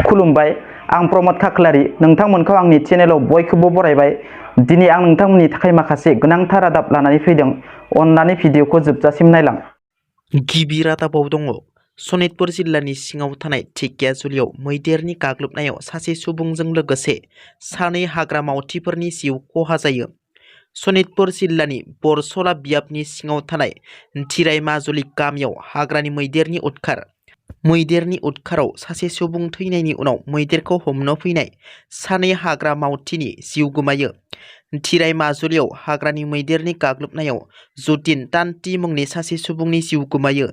खुलुमबाय आं प्रमद खाख्लारि नोंथांमोनखौ आंनि चेनेलाव बयखौबो बरायबाय। दिनै आं नोंथांमोननि थाखाय माखासे गोनांथार रादाब लानानै फैदों। अन्नानै भिडिअखौ जोबजासिम नायलां। गिबि रादाबाव दङ सनितपुर जिल्लानि सिङाव थानाय धेकियाजुलियाव मैदेरनि गाग्लोबनायाव सासे सुबुंजों लोगोसे सानै हाग्रा मावथिफोरनि जिउ खहा जायो। सनितपुर जिल्लानि बरसला बियाबनि सिङाव थानाय थिरायमाजुलि गामियाव हाग्रानि मैदेरनि उदखार। मैदेरनि उदखाराव सासे सुबुं थैनायनि उनाव मैदेरखौ हमनो फैनाय सानै हाग्रा मावथिनि जिउ गोमायो। थिरायमाजुलियाव हाग्रानि मैदेरनि गाग्लोबनायाव जतिन तान्ति मुंनि सासे सुबुंनि जिउ गोमायो।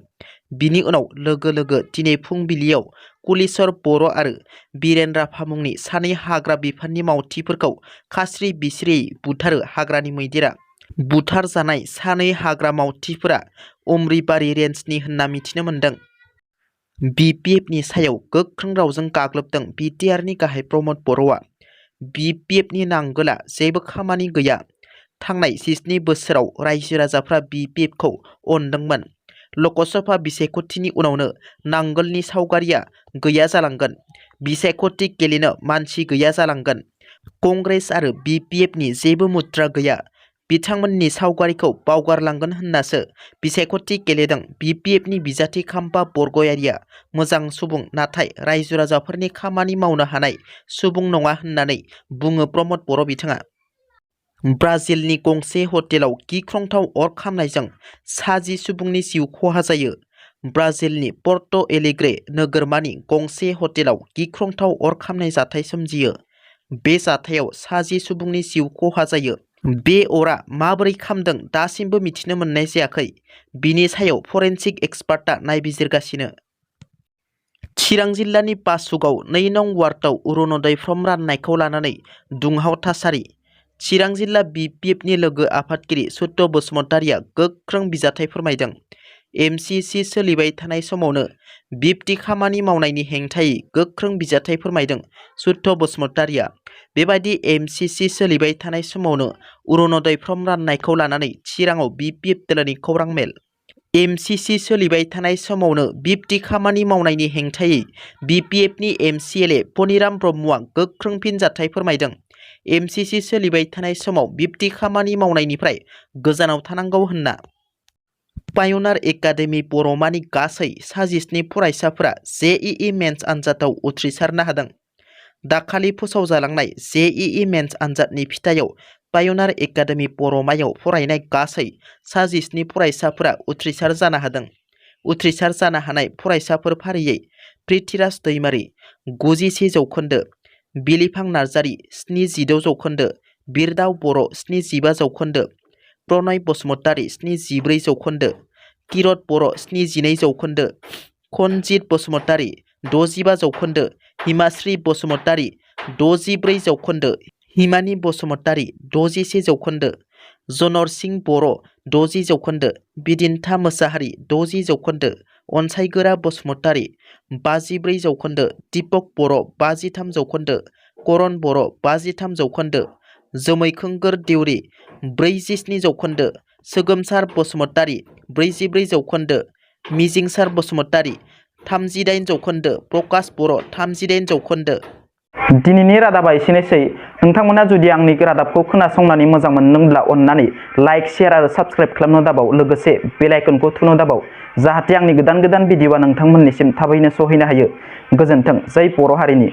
बिनि उनाव लोगो लोगो दिनै फुंबिलियाव कुलिसर बर' आरो बिरेन राभा मुंनि सानै हाग्रा बिफाननि मावथिफोरखौ खास्रि बिस्रियै बुथारो हाग्रानि मैदेरा। बुथार जानाय सानै हाग्रा मावथिफोरा अमरिबारि रेन्जनि होनना मिथिनो मोन्दों। BPFनि सायाव गोख्रों रावजों गाग्लोबदों बिटिआरनि गाहाय प्रमद बर'आ। BPFनि नांगोला जेबो खामानि गैया। थांनाय 17 बोसोराव रायजो राजाफ्रा BPFखौ अनदोंमोन। लकसभा बिसायख'थिनि उनावनो नांगोलनि सावगारिया गैया जालांगोन। बिसायख'थि गेलेनो मानसि गैया जालांगोन। कंग्रेस आरो BPFनि जेबो मुद्रा गैया। बिथांमोननि सावगारिखौ बावगारलांगोन होननासो बिसायख'थि गेलेदों। BPFनि बिजाथि खाम्फा बरगयारिया मोजां सुबुं नाथाय रायजो राजाफोरनि खामानि मावनो हानाय सुबुं नङा होननानै बुङो प्रमद बर' बिथाङा। ब्राजिलनि गंसे हटेलाव गिख्रंथाव अर खामनायजों 60 सुबुंनि जिउ खहा जायो। ब्राजिलनि पर्ट' एलेग्रे नोगोरमानि गंसे हटेलाव गिख्रंथाव अर खामनाय जाथाय सोमजियो। बे जाथायाव 60 सुबुंनि जिउ खहा जायो। बे अरा माबोरै खामदों दासिमबो मिथिनो मोननाय जायाखै। बिनि सायाव फरेन्सिक एक्सपार्टआ नायबिजिरगासिनो। चिरां जिल्लानि बासुगाव 2 नं वार्डआव अरुणोदय फर्म राननायखौ लानानै दुंहाव थासारि। चिरां जिल्ला BPFनि लोगो आफादगिरि सुत्त बसुमतारिया गोख्रों बिजाथाइ फोरमायदों। MCC सोलिबाय थानाय समावनो बिब्दि खामानि मावनायनि हेंथायै गोख्रों बिजाथाइ फोरमायदों सुत्त बसुमतारिया। बेबायदि MCC सोलिबाय थानाय समावनो अरुणोदय फर्म राननायखौ लानानै चिराङाव BPF दोलोनि खौरां मेल। MCC सोलिबाय थानाय समावनो बिब्दि खामानि मावनायनि हेंथायै BPFनि MCLA पनिराम ब्रह्मआ गोख्रों फिनजाथाइ फोरमायदों। MCC सोलिबाय थानाय समाव बिब्दि खामानि मावनायनिफ्राय गोजानाव थानांगौ होनना। पायनार एकाडेमि बर'मानि गासै 27 फरायसाफोरा JEE मेन्स आनजादाव उथ्रिसारनो हादों। दाखालि फोसावजालांनाय JEE मेन्स आनजादनि फिथायाव पायनार एकाडेमि बर'मायाव फरायनाय गासै 27 फरायसाफोरा उथ्रिसार जानो हादों। उथ्रिसार जानो हानाय फरायसाफोर फारियै प्रिथिराज दैमारि 91 जौखोन्दो, बिलिफां नार्जारि 76 जौखोन्दो, बिरदाव बर' 75 जौखोन्दो, प्रनय बसुमतारि 74 जौखोन्दो, किरत बर' 72 जौखोन्दो, खनजित बसुमतारि 65 जौखोन्दो, हिमाश्री बसुमतारि 64 जौखोन्दो, हिमानि बसुमतारि 61 जौखोन्दो, जनरसिं बर' 60 जौखोन्दो, बिदिन्था मोसाहारि 60 जौखोन्दो, अनसायगोरा बसुमतारि 54 जौखोन्दो, दिपक बर' 53 जौखोन्दो, करन बर' 53 जौखोन्दो, जोमैखोंगोर देउरि 47 जौखोन्दो, सोगोमसार बसुमतारि 44 जौखोन्दो, मिजिंसार बसुमतारि 38 जौखोन्दो, प्रकाश बर' 38 जौखोन्दो। दिनैनि रादाबा एसेनोसै। नोंथांमोना जुदि आंनि रादाबखौ खोनासंनानै मोजां मोनदोंब्ला अन्नानै लाइक, शेयार आरो साबस्क्राइब खालामनो दाबाव। लोगोसे बेल आइकनखौ थुनो दाबाव जाहाथे आंनि गोदान भिडिअआ नोंथांमोननिसिम थाबैनो सहैनो हायो। गोजोन्थों। जै बर' हारिनि।